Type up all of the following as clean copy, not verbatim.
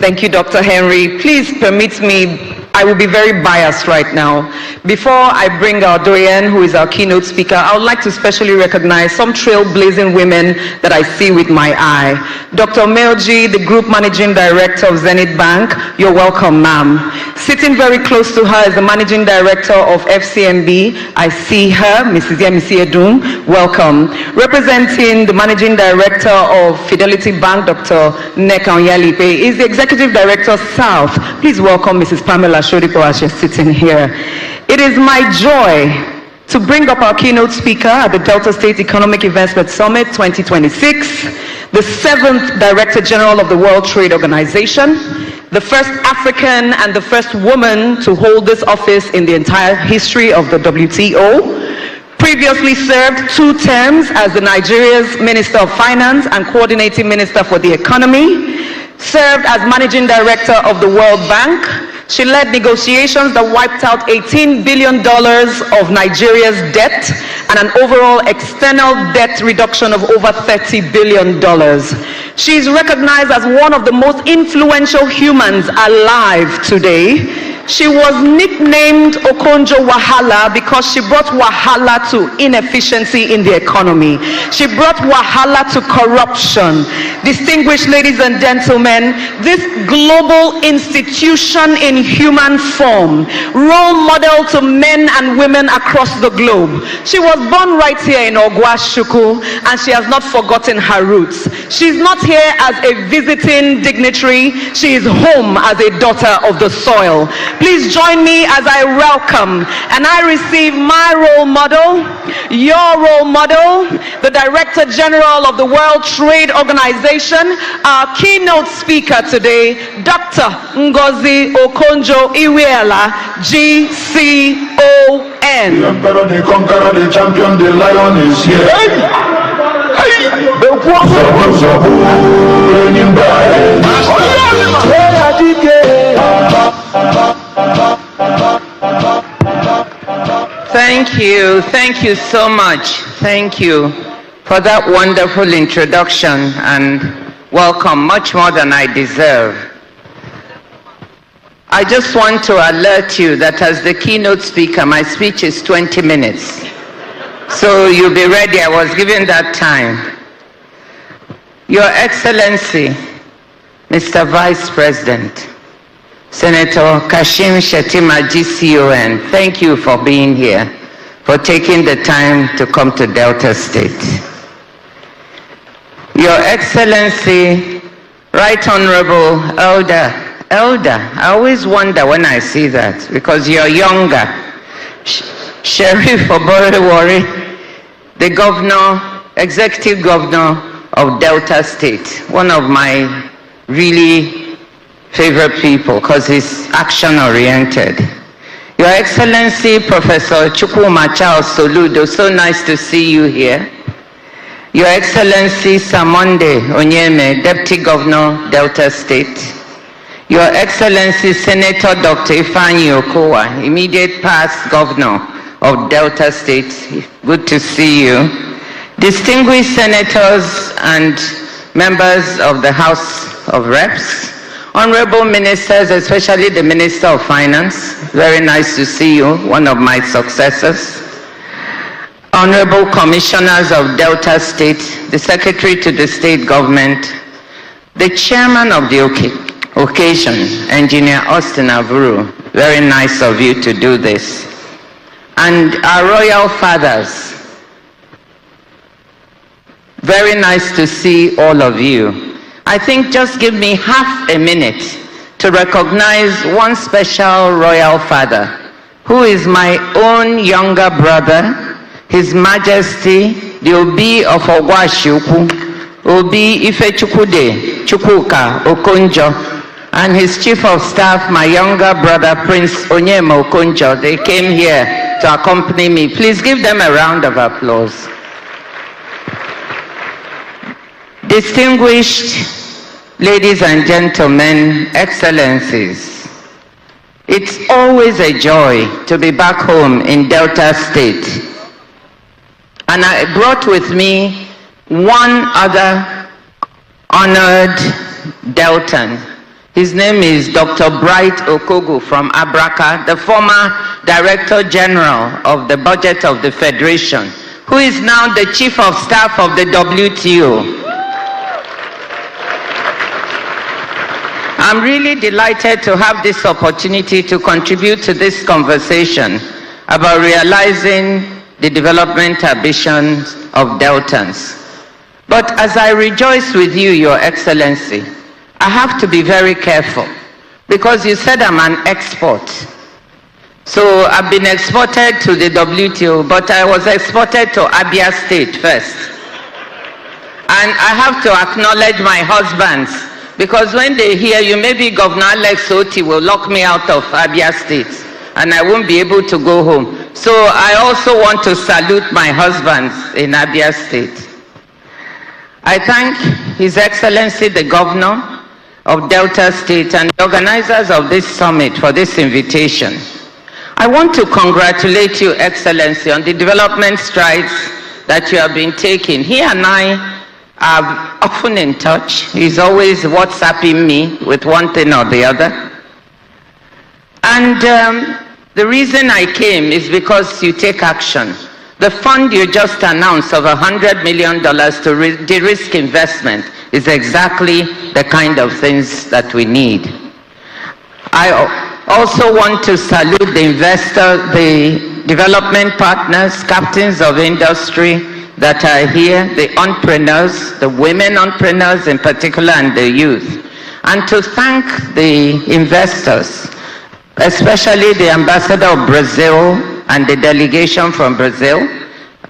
Thank you, Dr. Henry. Please permit me, I will be very biased right now. Before I bring our doyen, who is our keynote speaker, I would like to specially recognize some trailblazing women that I see with my eye. Dr. Melji, the Group Managing Director of Zenith Bank, you're welcome, ma'am. Sitting very close to her is the Managing Director of FCMB. I see her, Mrs. Yemisi Edun, welcome. Representing the Managing Director of Fidelity Bank, Dr. Nneka Onyalipe, is the Executive Director South. Please welcome Mrs. Pamela Shodipo as she's sitting here. It is my joy to bring up our keynote speaker at the Delta State Economic Investment Summit 2026, the 7th Director General of the World Trade Organization, the first African and the first woman to hold this office in the entire history of the WTO, previously served 2 terms as the Nigeria's Minister of Finance and Coordinating Minister for the Economy, served as Managing Director of the World Bank. She led negotiations that wiped out $18 billion of Nigeria's debt and an overall external debt reduction of over $30 billion. She is recognized as one of the most influential humans alive today. She was nicknamed Okonjo-Iweala because she brought wahala to inefficiency in the economy. She brought wahala to corruption. Distinguished ladies and gentlemen, this global institution in human form, role model to men and women across the globe. She was born right here in Ogwashuku, and she has not forgotten her roots. She's not here as a visiting dignitary. She is home as a daughter of the soil. Please join me as I welcome and I receive my role model, your role model, the Director General of the World Trade Organization, our keynote speaker today, Dr. Ngozi Okonjo-Iweala, GCON. The Emperor, the Conqueror, the Champion, the Lion is here. Thank you so much. Thank you for that wonderful introduction and welcome, much more than I deserve. I just want to alert you that as the keynote speaker, my speech is 20 minutes. So you'll be ready. I was given that time. Your Excellency, Mr. Vice President, Senator Kashim Shettima, GCON, thank you for being here, for taking the time to come to Delta State. Your Excellency, Right Honorable Elder, I always wonder when I see that, because you're younger. Sheriff Oborewori, the governor, executive governor of Delta State, one of my really favorite people because he's action-oriented. Your Excellency, Professor Chukwuma Charles Soludo, so nice to see you here. Your Excellency, Samonde Onyeme, Deputy Governor, Delta State. Your Excellency, Senator Dr. Ifeanyi Okowa, immediate past Governor of Delta State, good to see you. Distinguished Senators and members of the House of Reps, Honorable Ministers, especially the Minister of Finance, very nice to see you, one of my successors. Honorable Commissioners of Delta State, the Secretary to the State Government, the Chairman of the occasion, Engineer Austin Avuru, very nice of you to do this. And our Royal Fathers, very nice to see all of you. I think just give me half a minute to recognize one special Royal Father, who is my own younger brother, His Majesty, the Obi of Ogwashuku, Obi Ifechukwude Chukwuka Okonjo, and his Chief of Staff, my younger brother, Prince Onyema Okonjo. They came here to accompany me. Please give them a round of applause. Distinguished ladies and gentlemen, excellencies, it's always a joy to be back home in Delta State. And I brought with me one other honored Deltan, His name is Dr. Bright Okogu from Abraka, the former Director General of the Budget of the Federation, who is now the Chief of Staff of the WTO. I'm really delighted to have this opportunity to contribute to this conversation about realizing the development ambitions of Deltans. But as I rejoice with you, Your Excellency, I have to be very careful because you said I'm an export. So I've been exported to the WTO, but I was exported to Abia State first. And I have to acknowledge my husbands, because when they hear you, maybe Governor Alex Oti will lock me out of Abia State and I won't be able to go home. So I also want to salute my husbands in Abia State. I thank His Excellency the Governor of Delta State and the organizers of this summit for this invitation. I want to congratulate you, Excellency, on the development strides that you have been taking. He and I are often in touch. He's always WhatsApping me with one thing or the other. And the reason I came is because you take action. The fund you just announced of $100 million to de-risk investment is exactly the kind of things that we need. I also want to salute the investors, the development partners, captains of industry that are here, the entrepreneurs, the women entrepreneurs in particular, and the youth. And to thank the investors, especially the ambassador of Brazil and the delegation from Brazil,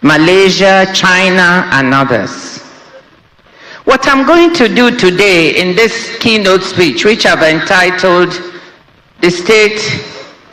Malaysia, China, and others. What I'm going to do today in this keynote speech, which I've entitled The State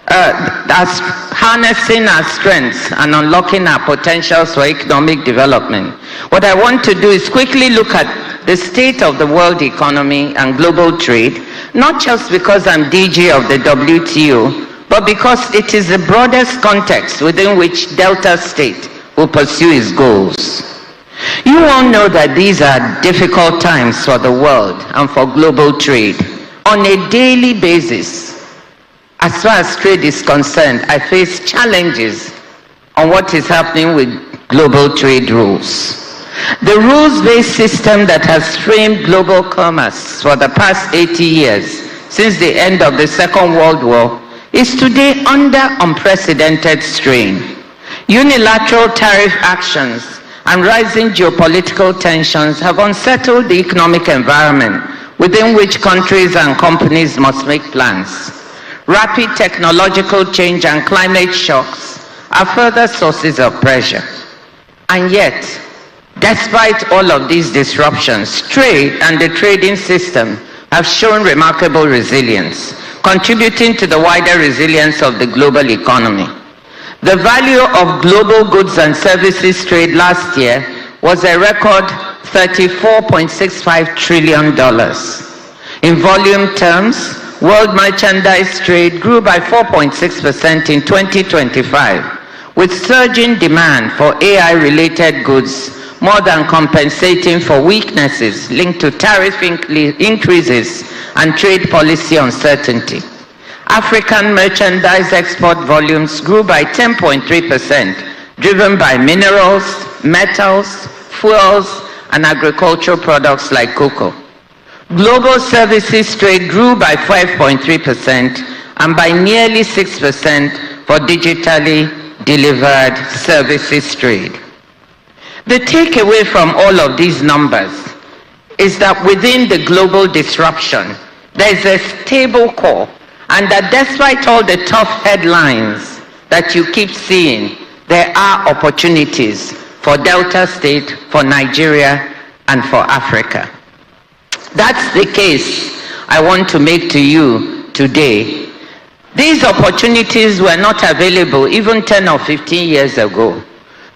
as Harnessing Our Strengths and Unlocking Our Potentials for Economic Development. What I want to do is quickly look at the state of the world economy and global trade, not just because I'm DG of the WTO, but because it is the broadest context within which Delta State will pursue its goals. You all know that these are difficult times for the world and for global trade. On a daily basis, as far as trade is concerned, I face challenges on what is happening with global trade rules. The rules-based system that has framed global commerce for the past 80 years, since the end of the Second World War, is today under unprecedented strain. Unilateral tariff actions and rising geopolitical tensions have unsettled the economic environment within which countries and companies must make plans. Rapid technological change and climate shocks are further sources of pressure. And yet, despite all of these disruptions, trade and the trading system have shown remarkable resilience, contributing to the wider resilience of the global economy. The value of global goods and services trade last year was a record $34.65 trillion. In volume terms, world merchandise trade grew by 4.6% in 2025, with surging demand for AI-related goods more than compensating for weaknesses linked to tariff increases and trade policy uncertainty. African merchandise export volumes grew by 10.3%, driven by minerals, metals, fuels, and agricultural products like cocoa. Global services trade grew by 5.3% and by nearly 6% for digitally delivered services trade. The takeaway from all of these numbers is that within the global disruption, there is a stable core, and that despite all the tough headlines that you keep seeing, there are opportunities for Delta State, for Nigeria, and for Africa. That's the case I want to make to you today. These opportunities were not available even 10 or 15 years ago.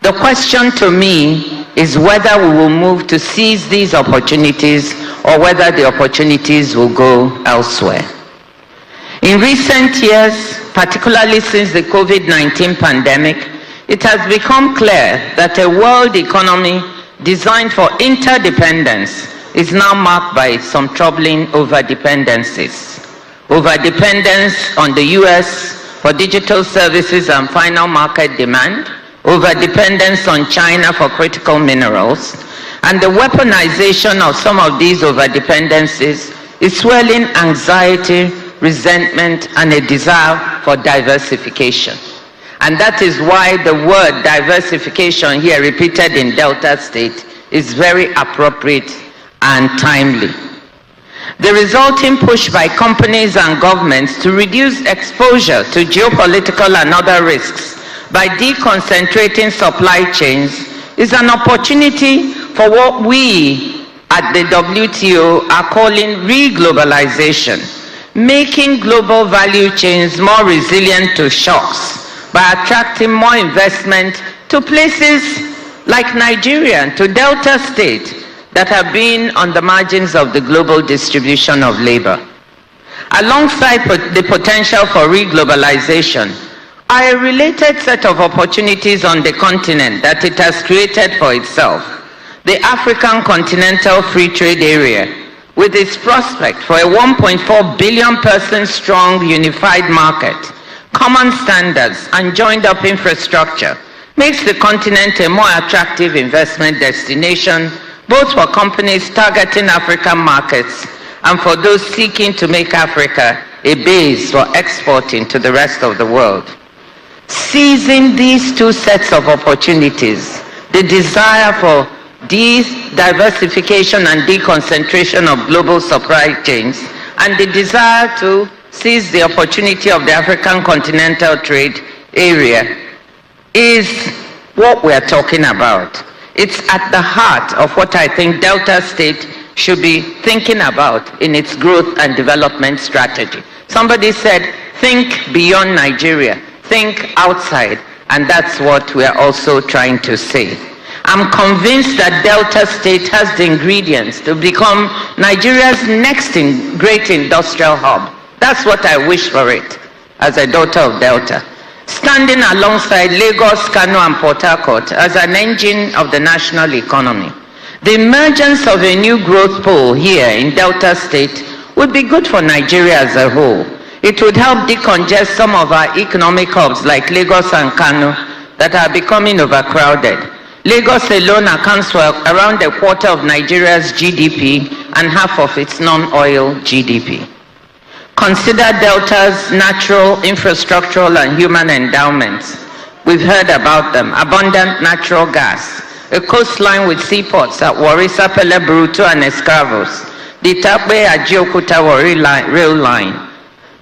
The question to me is whether we will move to seize these opportunities or whether the opportunities will go elsewhere. In recent years, particularly since the COVID-19 pandemic, it has become clear that a world economy designed for interdependence is now marked by some troubling overdependencies. Overdependence on the US for digital services and final market demand, overdependence on China for critical minerals, and the weaponization of some of these overdependencies is swelling anxiety, resentment, and a desire for diversification. And that is why the word diversification here repeated in Delta State is very appropriate and timely. The resulting push by companies and governments to reduce exposure to geopolitical and other risks by deconcentrating supply chains is an opportunity for what we at the WTO are calling re-globalization, making global value chains more resilient to shocks by attracting more investment to places like Nigeria and to Delta State that have been on the margins of the global distribution of labor. Alongside the potential for re-globalization are a related set of opportunities on the continent that it has created for itself. The African Continental Free Trade Area, with its prospect for a 1.4 billion person strong unified market, common standards, and joined up infrastructure, makes the continent a more attractive investment destination, both for companies targeting African markets and for those seeking to make Africa a base for exporting to the rest of the world. Seizing these two sets of opportunities, the desire for diversification and deconcentration of global supply chains, and the desire to seize the opportunity of the African Continental Trade Area is what we're talking about. It's at the heart of what I think Delta State should be thinking about in its growth and development strategy. Somebody said, think beyond Nigeria, think outside, and that's what we're also trying to say. I'm convinced that Delta State has the ingredients to become Nigeria's next great industrial hub. That's what I wish for it as a daughter of Delta. Standing alongside Lagos, Kano, and Port Harcourt as an engine of the national economy. The emergence of a new growth pole here in Delta State would be good for Nigeria as a whole. It would help decongest some of our economic hubs like Lagos and Kano that are becoming overcrowded. Lagos alone accounts for around a quarter of Nigeria's GDP and half of its non-oil GDP. Consider Delta's natural, infrastructural, and human endowments. We've heard about them. Abundant natural gas, a coastline with seaports at Warri, Sapele, Bruto, and Escravos, the Itape Ajiokuta Warri rail line,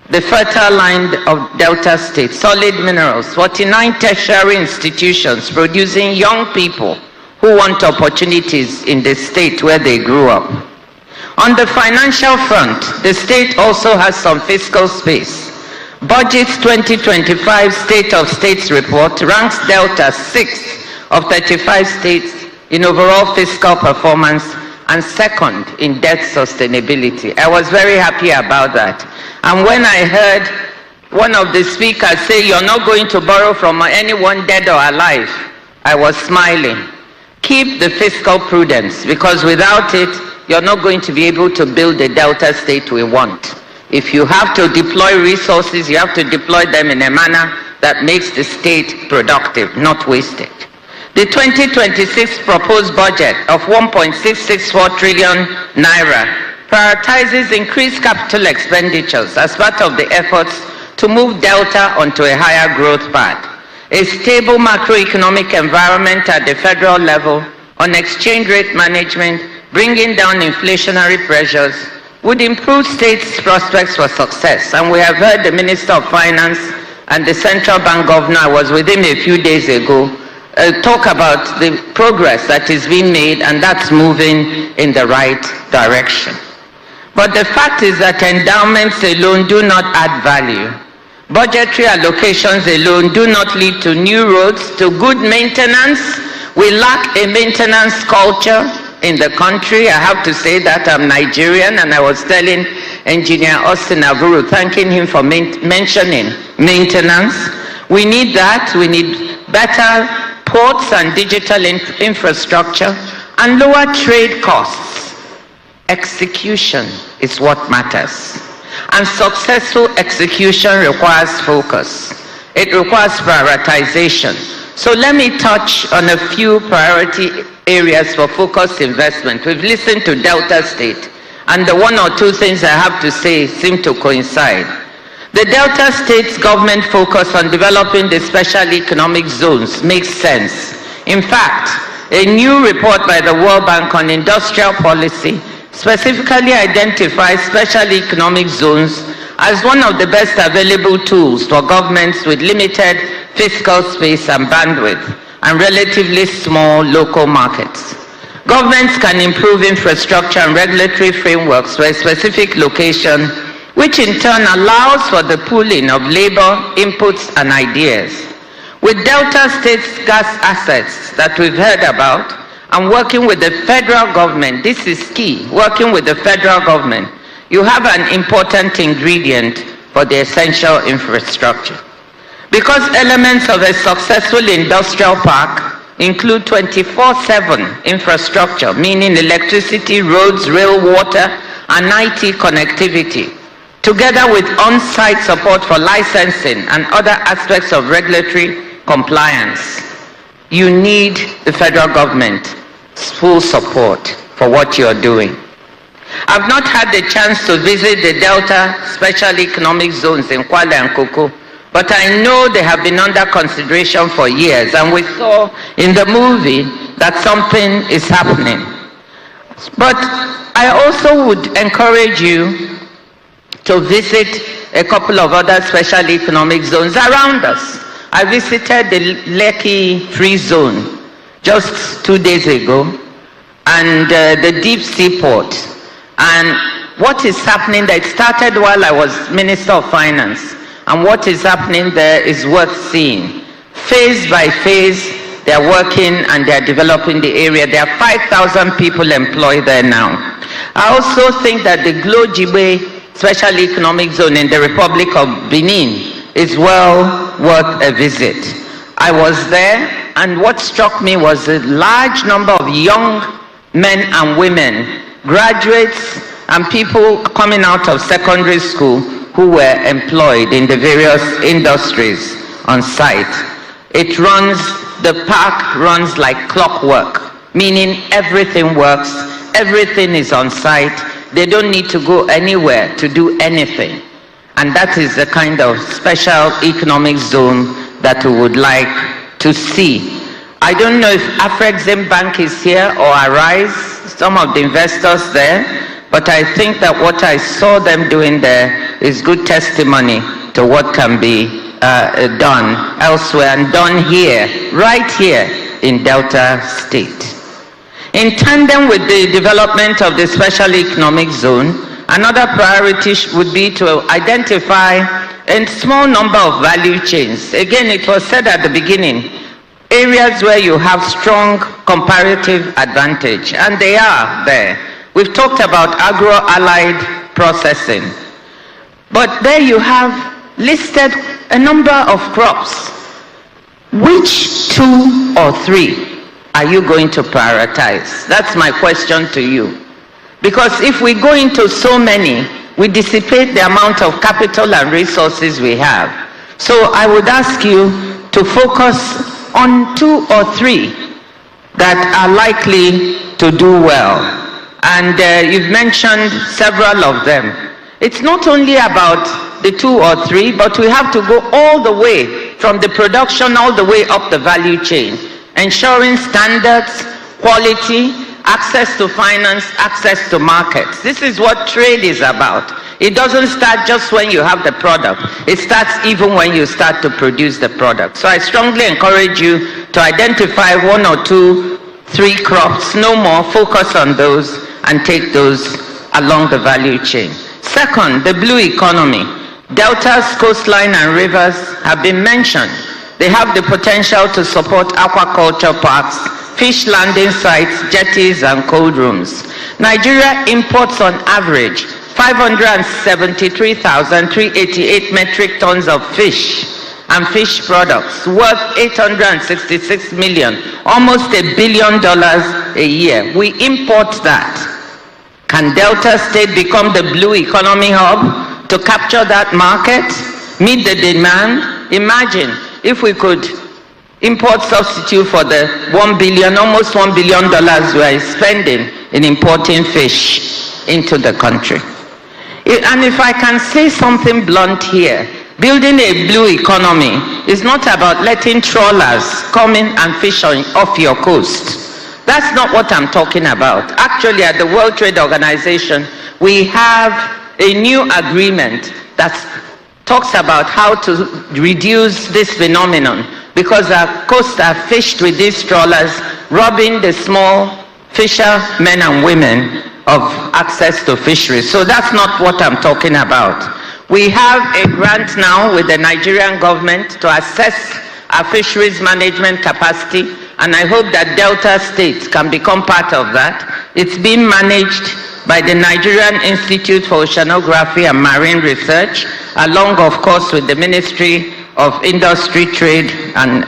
the fertile land of Delta State, solid minerals, 49 tertiary institutions producing young people who want opportunities in the state where they grew up. On the financial front, the state also has some fiscal space. Budget's 2025 State of States report ranks Delta 6th of 35 states in overall fiscal performance and second in debt sustainability. I was very happy about that. And when I heard one of the speakers say, you're not going to borrow from anyone dead or alive, I was smiling. Keep the fiscal prudence, because without it, you're not going to be able to build the Delta State we want. If you have to deploy resources, you have to deploy them in a manner that makes the state productive, not wasted. The 2026 proposed budget of 1.664 trillion naira prioritizes increased capital expenditures as part of the efforts to move Delta onto a higher growth path. A stable macroeconomic environment at the federal level on exchange rate management, bringing down inflationary pressures, would improve states' prospects for success. And we have heard the Minister of Finance and the Central Bank Governor, I was with him a few days ago, talk about the progress that is being made, and that's moving in the right direction. But the fact is that endowments alone do not add value. Budgetary allocations alone do not lead to new roads, to good maintenance. We lack a maintenance culture in the country. I have to say that I'm Nigerian, and I was telling Engineer Austin Aburu, thanking him for mentioning maintenance. We need that. We need better ports and digital infrastructure and lower trade costs. Execution is what matters. And successful execution requires focus. It requires prioritization. So let me touch on a few priority areas for focused investment. We've listened to Delta State, and the one or two things I have to say seem to coincide. The Delta State's government focus on developing the special economic zones makes sense. In fact, a new report by the World Bank on industrial policy specifically identifies special economic zones as one of the best available tools for governments with limited fiscal space and bandwidth and relatively small local markets. Governments can improve infrastructure and regulatory frameworks for a specific location, which in turn allows for the pooling of labor, inputs, and ideas. With Delta State's gas assets that we've heard about, and working with the federal government, this is key, working with the federal government, you have an important ingredient for the essential infrastructure. Because elements of a successful industrial park include 24/7 infrastructure, meaning electricity, roads, rail, water, and IT connectivity, together with on-site support for licensing and other aspects of regulatory compliance, you need the federal government's full support for what you're doing. I've not had the chance to visit the Delta Special Economic Zones in Kwale and Koko, but I know they have been under consideration for years, and we saw in the movie that something is happening. But I also would encourage you to visit a couple of other special economic zones around us. I visited the Lekki Free Zone just 2 days ago, and the deep sea port. And what is happening there, it started while I was Minister of Finance, and what is happening there is worth seeing. Phase by phase, they're working and they're developing the area. There are 5,000 people employed there now. I also think that the Glojibe Special Economic Zone in the Republic of Benin is well worth a visit. I was there, and what struck me was a large number of young men and women, graduates and people coming out of secondary school who were employed in the various industries on site. The park runs like clockwork, meaning everything works, everything is on site. They don't need to go anywhere to do anything. And that is the kind of special economic zone that we would like to see. I don't know if Afrexim Bank is here or Arise, some of the investors there, but I think that what I saw them doing there is good testimony to what can be done elsewhere and done here, right here in Delta State. In tandem with the development of the special economic zone, another priority would be to identify a small number of value chains. Again, it was said at the beginning, areas where you have strong comparative advantage, and they are there. We've talked about agro-allied processing, but there you have listed a number of crops. Which 2 or 3 are you going to prioritize? That's my question to you. Because if we go into so many, we dissipate the amount of capital and resources we have. So I would ask you to focus on 2 or 3 that are likely to do well. And you've mentioned several of them. It's not only about the 2 or 3, but we have to go all the way from the production all the way up the value chain, ensuring standards, quality, access to finance, access to markets. This is what trade is about. It doesn't start just when you have the product. It starts even when you start to produce the product. So I strongly encourage you to identify 1 or 2, 3 crops, no more, focus on those and take those along the value chain. Second, the blue economy. Delta's coastline and rivers have been mentioned. They have the potential to support aquaculture parks, fish landing sites, jetties, and cold rooms. Nigeria imports on average 573,388 metric tons of fish and fish products worth $866 million, almost $1 billion a year. We import that. Can Delta State become the blue economy hub to capture that market, meet the demand? Imagine if we could import substitute for the almost $1 billion we're spending in importing fish into the country. And if I can say something blunt here, building a blue economy is not about letting trawlers come in and fish off your coast. That's not what I'm talking about. Actually, at the World Trade Organization, we have a new agreement that talks about how to reduce this phenomenon, because our coasts are fished with these trawlers, robbing the small fishermen and women of access to fisheries. So that's not what I'm talking about. We have a grant now with the Nigerian government to assess our fisheries management capacity, and I hope that Delta State can become part of that. It's being managed by the Nigerian Institute for Oceanography and Marine Research, along, of course, with the Ministry of Industry, Trade and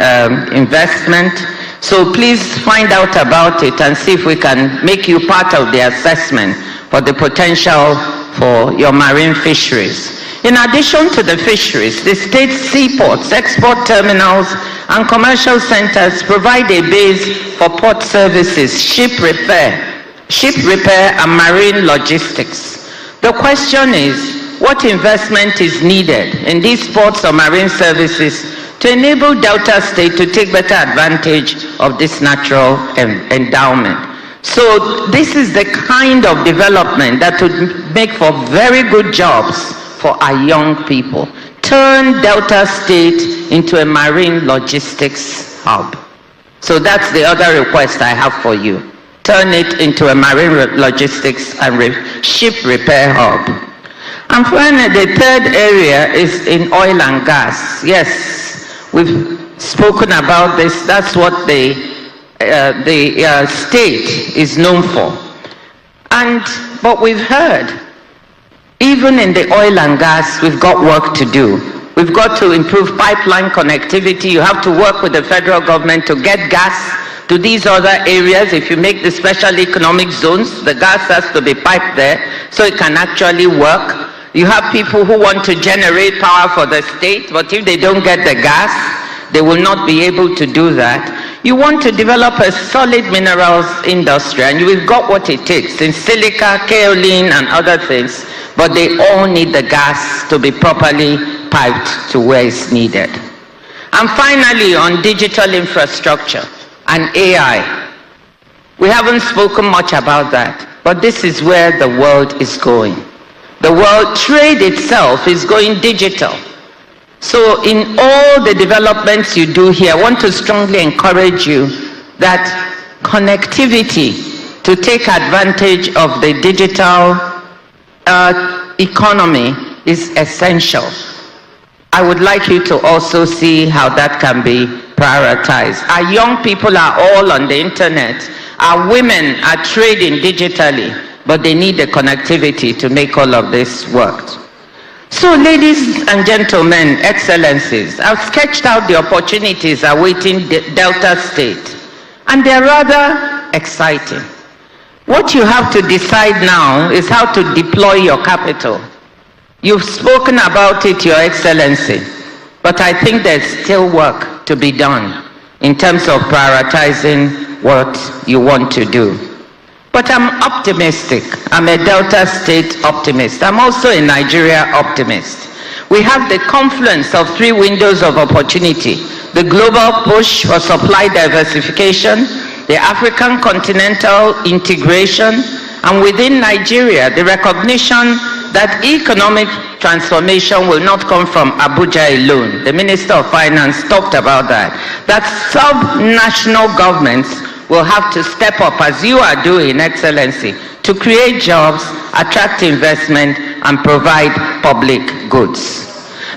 Investment. So please find out about it and see if we can make you part of the assessment for the potential for your marine fisheries. In addition to the fisheries, the state seaports, export terminals, and commercial centers provide a base for port services, ship repair, and marine logistics. The question is, what investment is needed in these ports or marine services to enable Delta State to take better advantage of this natural endowment? So this is the kind of development that would make for very good jobs for our young people. Turn Delta State into a marine logistics hub. So that's the other request I have for you. Turn it into a marine logistics and ship repair hub. And finally, the third area is in oil and gas. Yes, we've spoken about this. That's what the state is known for. But we've heard, even in the oil and gas, we've got work to do. We've got to improve pipeline connectivity. You have to work with the federal government to get gas to these other areas. If you make the special economic zones, the gas has to be piped there so it can actually work. You have people who want to generate power for the state, but if they don't get the gas, they will not be able to do that. You want to develop a solid minerals industry, and you've got what it takes in silica, kaolin, and other things, but they all need the gas to be properly piped to where it's needed. And finally, on digital infrastructure and AI. We haven't spoken much about that, but this is where the world is going. The world trade itself is going digital. So in all the developments you do here, I want to strongly encourage you that connectivity to take advantage of the digital economy is essential. I would like you to also see how that can be prioritized. Our young people are all on the internet. Our women are trading digitally, but they need the connectivity to make all of this work. So, ladies and gentlemen, excellencies, I've sketched out the opportunities awaiting Delta State, and they're rather exciting. What you have to decide now is how to deploy your capital. You've spoken about it, Your Excellency, but I think there's still work to be done in terms of prioritizing what you want to do. But I'm optimistic. I'm a Delta State optimist. I'm also a Nigeria optimist. We have the confluence of three windows of opportunity: the global push for supply diversification, the African continental integration, and within Nigeria, the recognition that economic transformation will not come from Abuja alone. The Minister of Finance talked about that. That sub-national governments will have to step up, as you are doing, Excellency, to create jobs, attract investment, and provide public goods.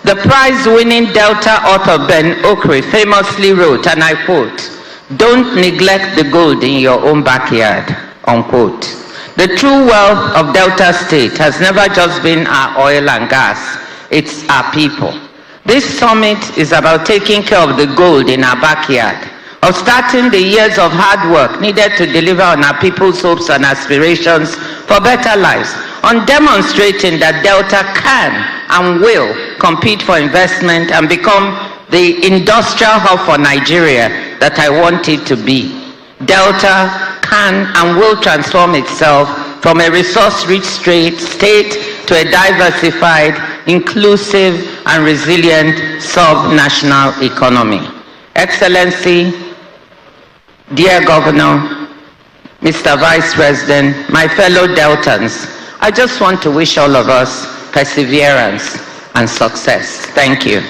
The prize-winning Delta author Ben Okri famously wrote, and I quote, "Don't neglect the gold in your own backyard," unquote. The true wealth of Delta State has never just been our oil and gas, it's our people. This summit is about taking care of the gold in our backyard, of starting the years of hard work needed to deliver on our people's hopes and aspirations for better lives, on demonstrating that Delta can and will compete for investment and become the industrial hub for Nigeria that I want it to be. Delta can and will transform itself from a resource-rich state to a diversified, inclusive, and resilient sub-national economy. Excellency, dear Governor, Mr. Vice President, my fellow Deltans, I just want to wish all of us perseverance and success. Thank you.